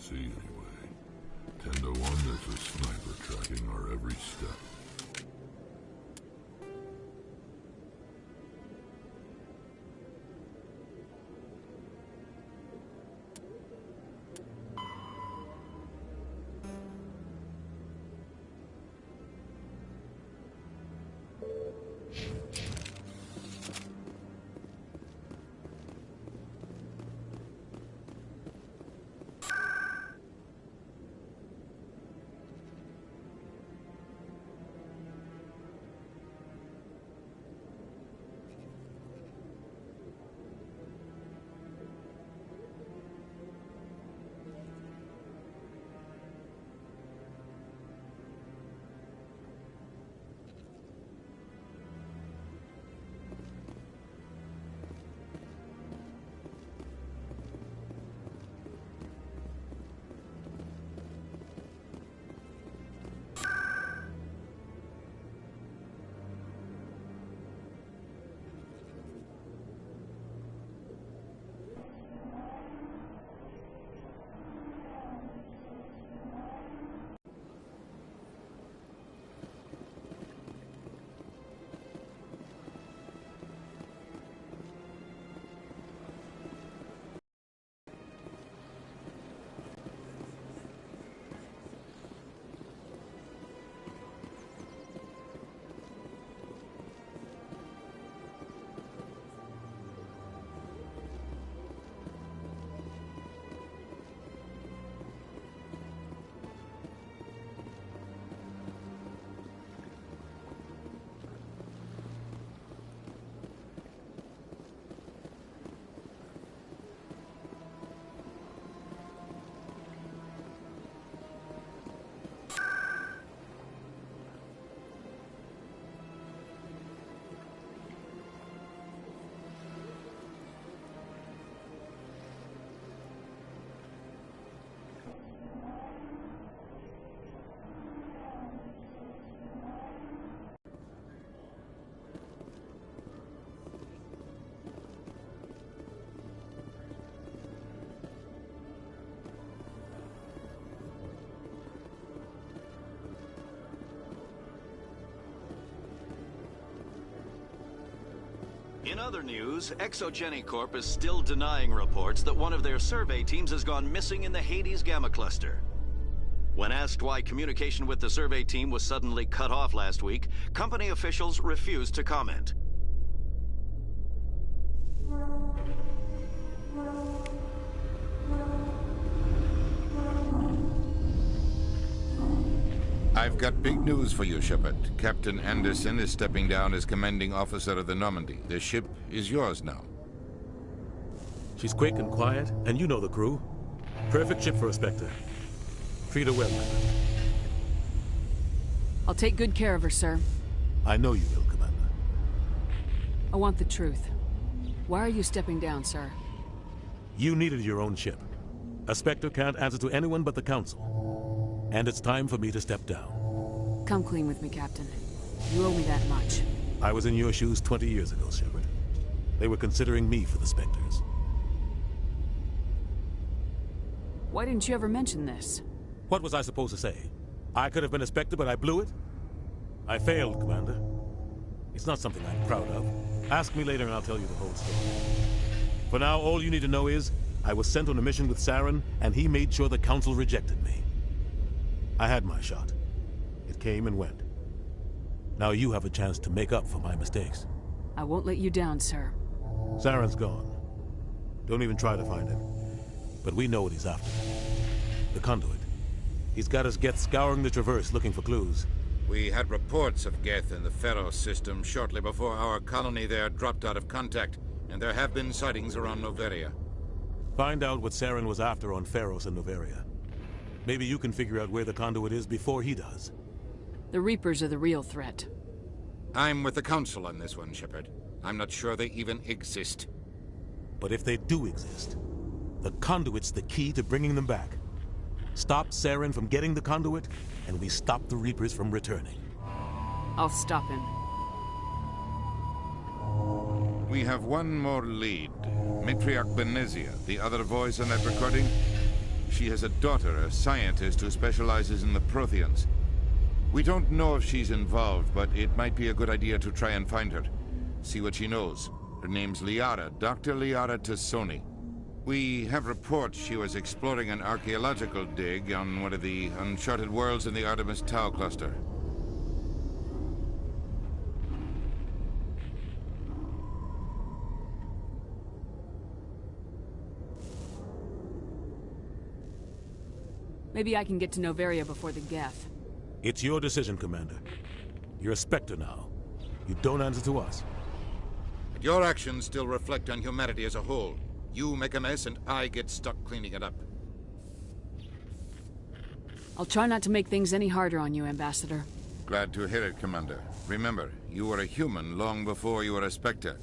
see anyway. 10 to 1, there's a sniper tracking our every step. In other news, Exogeny Corp is still denying reports that one of their survey teams has gone missing in the Hades Gamma Cluster. When asked why communication with the survey team was suddenly cut off last week, company officials refused to comment. I've got big news for you, Shepard. Captain Anderson is stepping down as commanding officer of the Normandy. The ship is yours now. She's quick and quiet, and you know the crew. Perfect ship for a Spectre. Treat her well, man. I'll take good care of her, sir. I know you will, Commander. I want the truth. Why are you stepping down, sir? You needed your own ship. A Spectre can't answer to anyone but the Council. And it's time for me to step down. Come clean with me, Captain. You owe me that much. I was in your shoes 20 years ago, Shepard. They were considering me for the Spectres. Why didn't you ever mention this? What was I supposed to say? I could have been a Spectre, but I blew it? I failed, Commander. It's not something I'm proud of. Ask me later and I'll tell you the whole story. For now, all you need to know is, I was sent on a mission with Saren, and he made sure the Council rejected me. I had my shot. It came and went. Now you have a chance to make up for my mistakes. I won't let you down, sir. Saren's gone. Don't even try to find him. But we know what he's after. The conduit. He's got us Geth scouring the Traverse looking for clues. We had reports of Geth in the Pharos system shortly before our colony there dropped out of contact, and there have been sightings around Noveria. Find out what Saren was after on Pharos and Noveria. Maybe you can figure out where the conduit is before he does. The Reapers are the real threat. I'm with the Council on this one, Shepard. I'm not sure they even exist. But if they do exist, the conduit's the key to bringing them back. Stop Saren from getting the conduit, and we stop the Reapers from returning. I'll stop him. We have one more lead. Matriarch Benezia, the other voice on that recording. She has a daughter, a scientist who specializes in the Protheans. We don't know if she's involved, but it might be a good idea to try and find her. See what she knows. Her name's Liara, Dr. Liara Tassoni. We have reports she was exploring an archaeological dig on one of the uncharted worlds in the Artemis Tau cluster. Maybe I can get to Novaria before the Geth. It's your decision, Commander. You're a Spectre now. You don't answer to us. But your actions still reflect on humanity as a whole. You make a mess and I get stuck cleaning it up. I'll try not to make things any harder on you, Ambassador. Glad to hear it, Commander. Remember, you were a human long before you were a Spectre.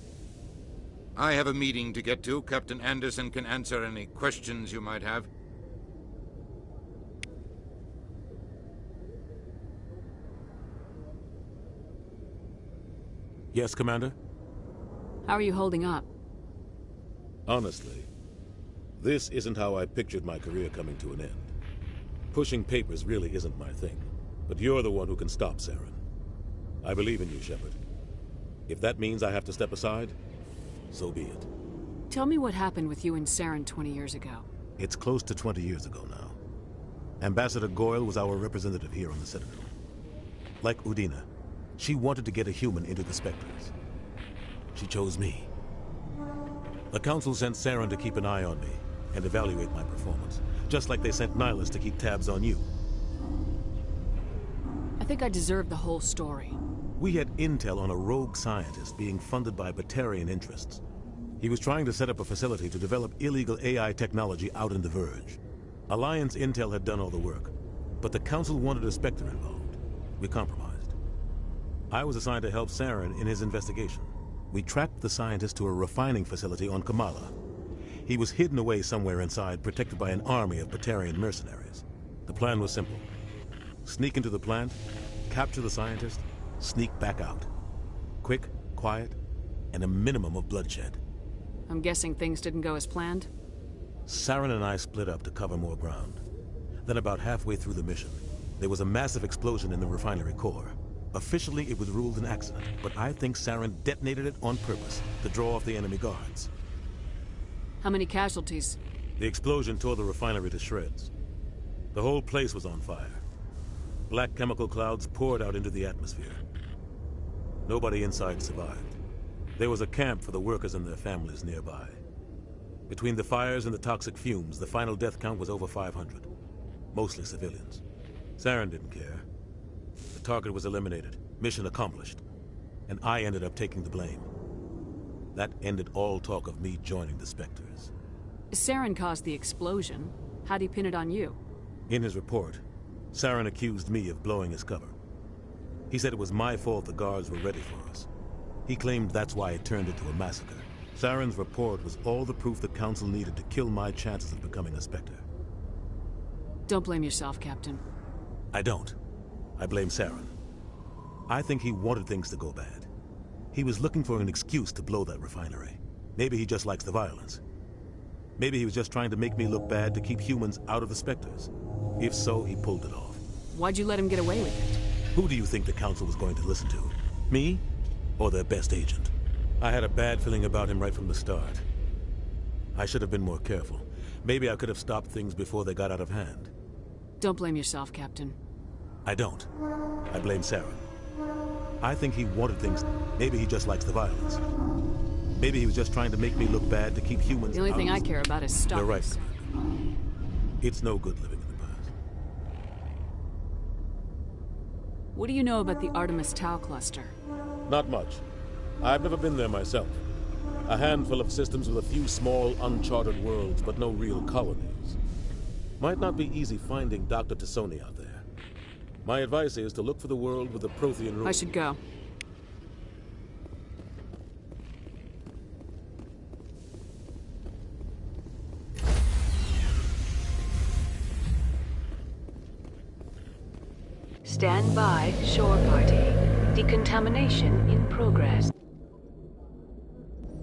I have a meeting to get to. Captain Anderson can answer any questions you might have. Yes, Commander? How are you holding up? Honestly, this isn't how I pictured my career coming to an end. Pushing papers really isn't my thing, but you're the one who can stop Saren. I believe in you, Shepard. If that means I have to step aside, so be it. Tell me what happened with you and Saren 20 years ago. It's close to 20 years ago now. Ambassador Goyle was our representative here on the Citadel. Like Udina, she wanted to get a human into the Spectres. She chose me. The Council sent Saren to keep an eye on me and evaluate my performance, just like they sent Nihilus to keep tabs on you. I think I deserve the whole story. We had intel on a rogue scientist being funded by Batarian interests. He was trying to set up a facility to develop illegal AI technology out in the Verge. Alliance intel had done all the work, but the Council wanted a Spectre involved. We compromised. I was assigned to help Saren in his investigation. We tracked the scientist to a refining facility on Kamala. He was hidden away somewhere inside, protected by an army of Batarian mercenaries. The plan was simple. Sneak into the plant, capture the scientist, sneak back out. Quick, quiet, and a minimum of bloodshed. I'm guessing things didn't go as planned? Saren and I split up to cover more ground. Then about halfway through the mission, there was a massive explosion in the refinery core. Officially, it was ruled an accident, but I think Saren detonated it on purpose to draw off the enemy guards. How many casualties? The explosion tore the refinery to shreds. The whole place was on fire. Black chemical clouds poured out into the atmosphere. Nobody inside survived. There was a camp for the workers and their families nearby. Between the fires and the toxic fumes, the final death count was over 500. Mostly civilians. Saren didn't care. The target was eliminated, mission accomplished, and I ended up taking the blame. That ended all talk of me joining the Spectres. Saren caused the explosion. How'd he pin it on you? In his report, Saren accused me of blowing his cover. He said it was my fault the guards were ready for us. He claimed that's why it turned into a massacre. Saren's report was all the proof the Council needed to kill my chances of becoming a Spectre. Don't blame yourself, Captain. I don't. I blame Saren. I think he wanted things to go bad. He was looking for an excuse to blow that refinery. Maybe he just likes the violence. Maybe he was just trying to make me look bad to keep humans out of the Spectres. If so, he pulled it off. Why'd you let him get away with it? Who do you think the Council was going to listen to? Me? Or their best agent? I had a bad feeling about him right from the start. I should have been more careful. Maybe I could have stopped things before they got out of hand. Don't blame yourself, Captain. I don't. I blame Saren. I think he wanted things. Maybe he just likes the violence. Maybe he was just trying to make me look bad to keep humans The only out. thing I care about is stopping. You're right, Commander. It's no good living in the past. What do you know about the Artemis Tau cluster? Not much. I've never been there myself. A handful of systems with a few small, uncharted worlds, but no real colonies. Might not be easy finding Dr. Tassoni out there. My advice is to look for the world with the Prothean rules. I should go. Stand by, shore party. Decontamination in progress.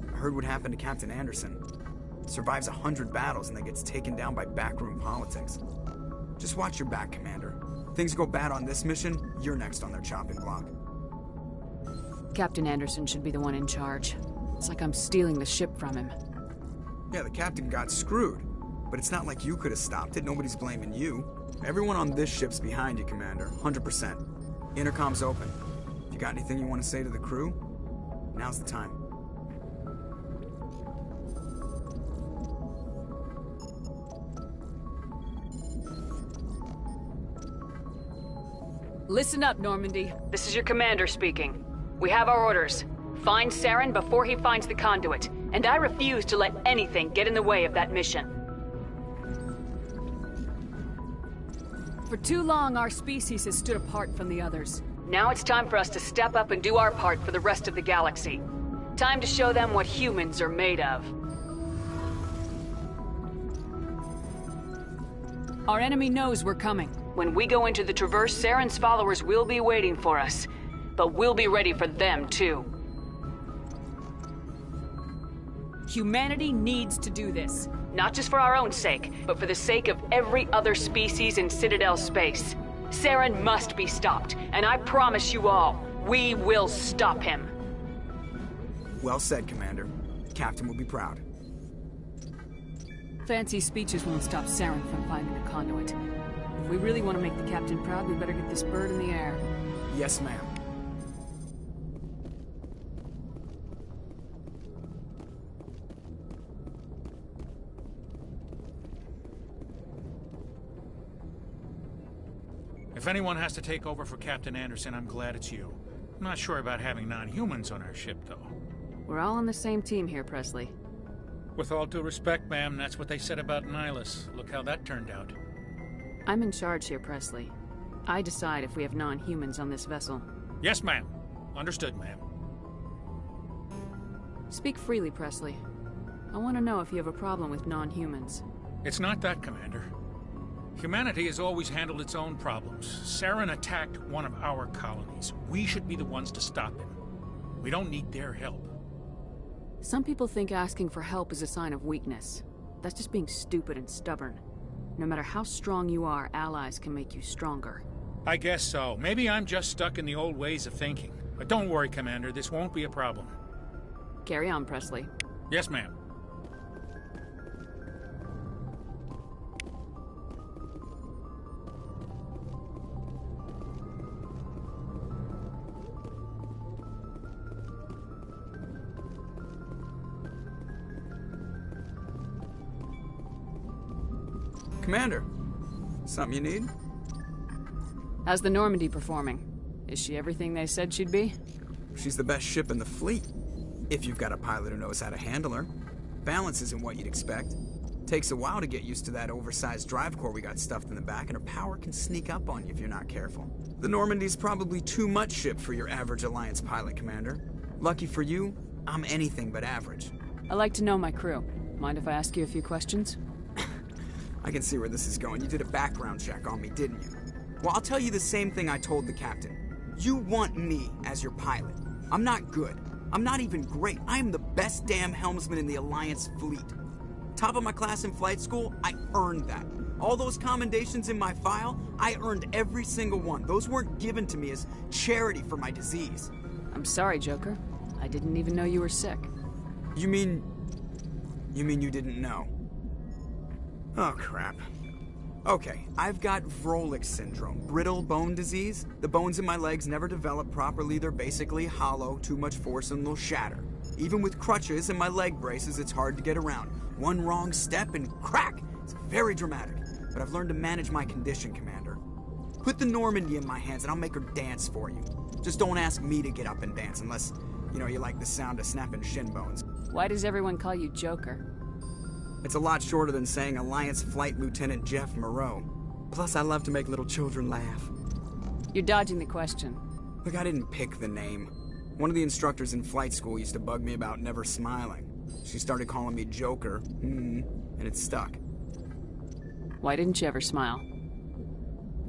I heard what happened to Captain Anderson. survives 100 battles and then gets taken down by backroom politics. Just watch your back, Commander. Things go bad on this mission, you're next on their chopping block. Captain Anderson should be the one in charge. It's like I'm stealing the ship from him. Yeah, the captain got screwed. But it's not like you could have stopped it. Nobody's blaming you. Everyone on this ship's behind you, Commander. 100%. Intercom's open. If you got anything you want to say to the crew, now's the time. Listen up, Normandy. This is your commander speaking. We have our orders. Find Saren before he finds the conduit, and I refuse to let anything get in the way of that mission. For too long, our species has stood apart from the others. Now it's time for us to step up and do our part for the rest of the galaxy. Time to show them what humans are made of. Our enemy knows we're coming. When we go into the Traverse, Saren's followers will be waiting for us. But we'll be ready for them, too. Humanity needs to do this. Not just for our own sake, but for the sake of every other species in Citadel space. Saren must be stopped, and I promise you all, we will stop him. Well said, Commander. Captain will be proud. Fancy speeches won't stop Saren from finding the conduit. If we really want to make the captain proud, we better get this bird in the air. Yes, ma'am. If anyone has to take over for Captain Anderson, I'm glad it's you. I'm not sure about having non-humans on our ship, though. We're all on the same team here, Presley. With all due respect, ma'am, that's what they said about Nihilus. Look how that turned out. I'm in charge here, Presley. I decide if we have non-humans on this vessel. Yes, ma'am. Understood, ma'am. Speak freely, Presley. I want to know if you have a problem with non-humans. It's not that, Commander. Humanity has always handled its own problems. Saren attacked one of our colonies. We should be the ones to stop him. We don't need their help. Some people think asking for help is a sign of weakness. That's just being stupid and stubborn. No matter how strong you are, allies can make you stronger. I guess so. Maybe I'm just stuck in the old ways of thinking. But don't worry, Commander. This won't be a problem. Carry on, Presley. Yes, ma'am. Commander, something you need? How's the Normandy performing? Is she everything they said she'd be? She's the best ship in the fleet. If you've got a pilot who knows how to handle her. Balance isn't what you'd expect. Takes a while to get used to that oversized drive core we got stuffed in the back, and her power can sneak up on you if you're not careful. The Normandy's probably too much ship for your average Alliance pilot, Commander. Lucky for you, I'm anything but average. I like to know my crew. Mind if I ask you a few questions? I can see where this is going. You did a background check on me, didn't you? Well, I'll tell you the same thing I told the captain. You want me as your pilot. I'm not good. I'm not even great. I am the best damn helmsman in the Alliance fleet. Top of my class in flight school, I earned that. All those commendations in my file, I earned every single one. Those weren't given to me as charity for my disease. I'm sorry, Joker. I didn't even know you were sick. You mean you didn't know? Oh, crap. Okay, I've got Vrolich syndrome, brittle bone disease. The bones in my legs never develop properly. They're basically hollow, too much force and they'll shatter. Even with crutches and my leg braces, it's hard to get around. One wrong step and crack! It's very dramatic. But I've learned to manage my condition, Commander. Put the Normandy in my hands and I'll make her dance for you. Just don't ask me to get up and dance unless, you like the sound of snapping shin bones. Why does everyone call you Joker? It's a lot shorter than saying Alliance Flight Lieutenant Jeff Moreau. Plus, I love to make little children laugh. You're dodging the question. Look, I didn't pick the name. One of the instructors in flight school used to bug me about never smiling. She started calling me Joker, and it stuck. Why didn't you ever smile?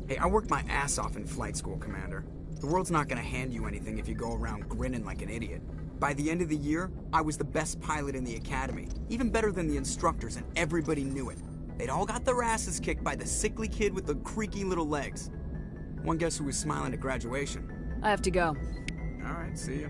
Hey, I worked my ass off in flight school, Commander. The world's not gonna hand you anything if you go around grinning like an idiot. By the end of the year, I was the best pilot in the academy, even better than the instructors, and everybody knew it. They'd all got their asses kicked by the sickly kid with the creaky little legs. One guess who was smiling at graduation? I have to go. All right, see ya.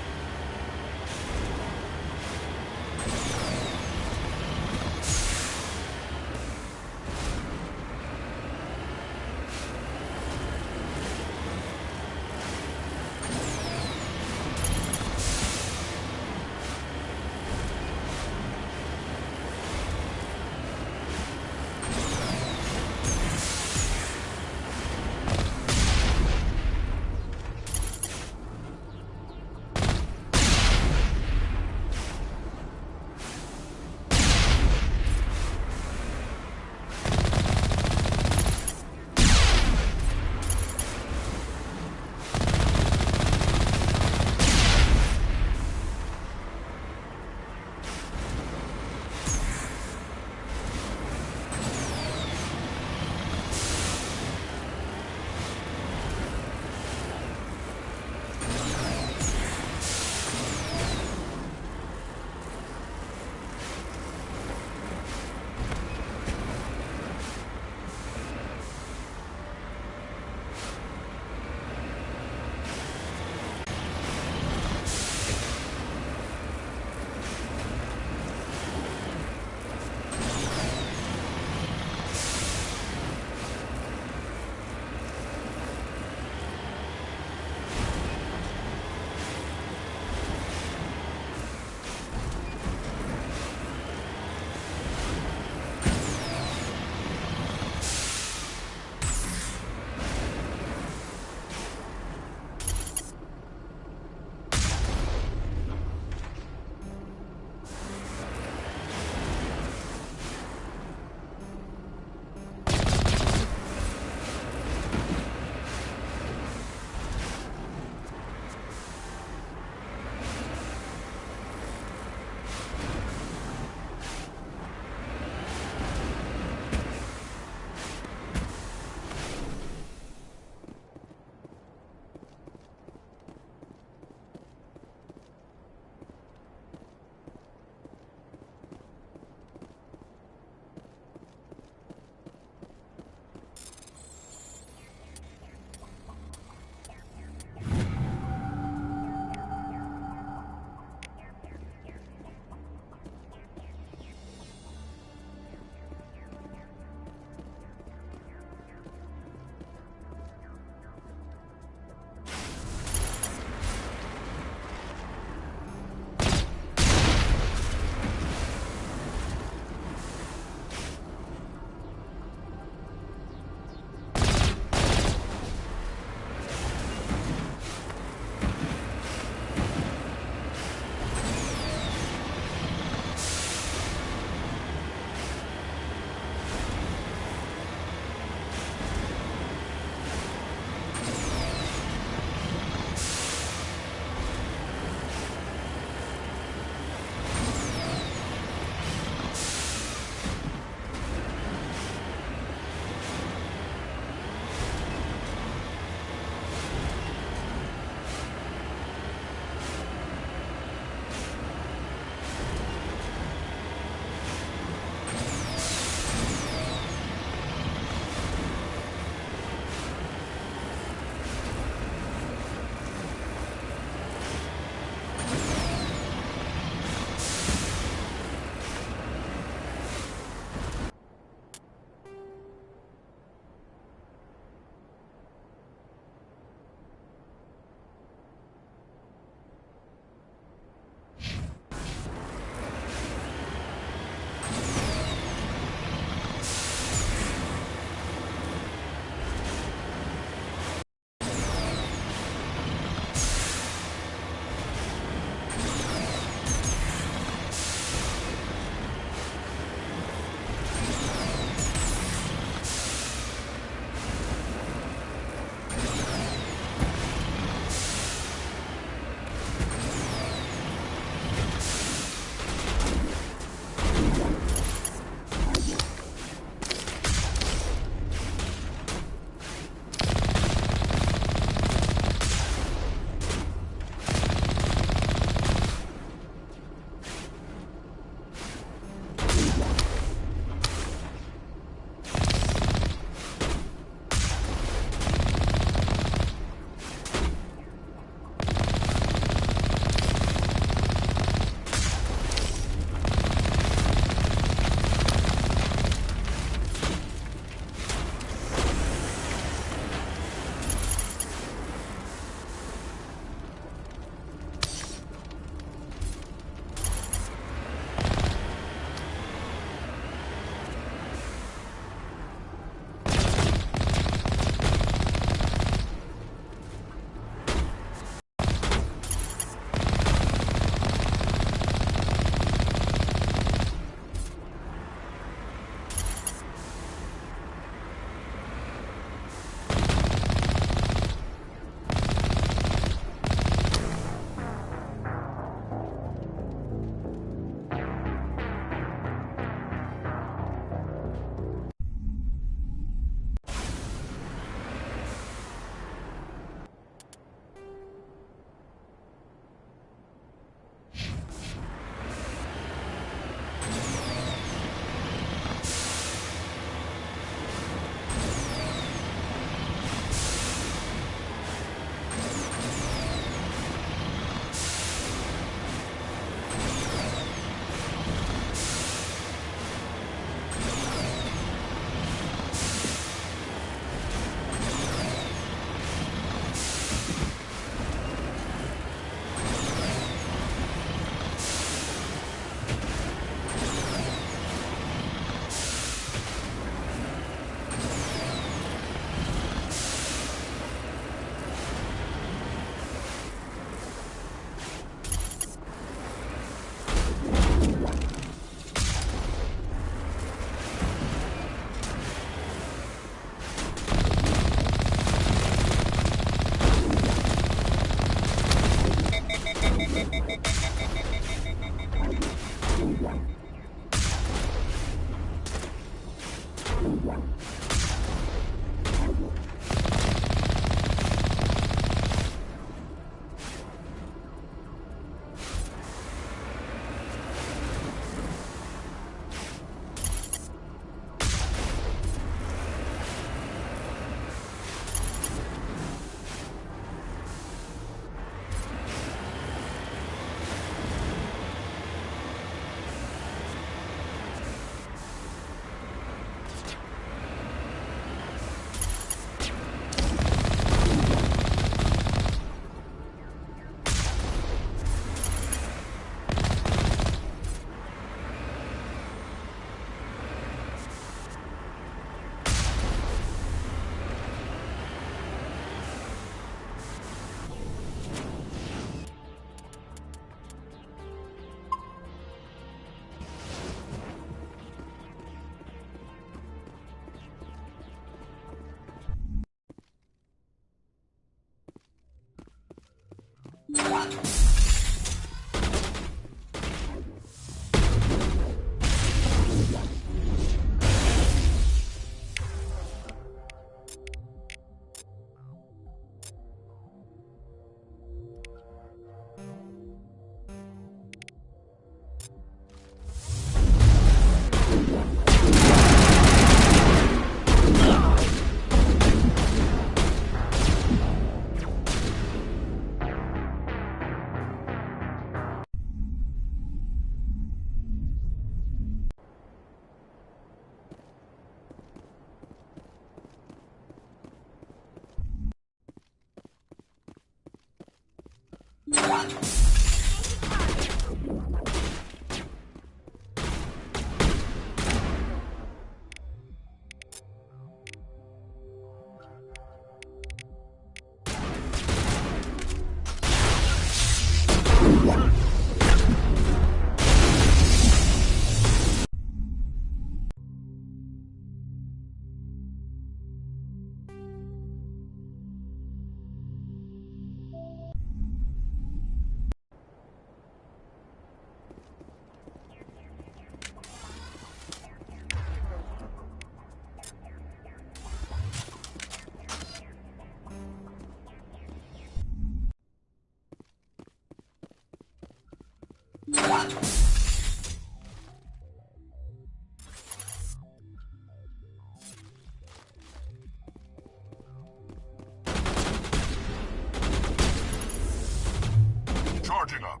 Charging up.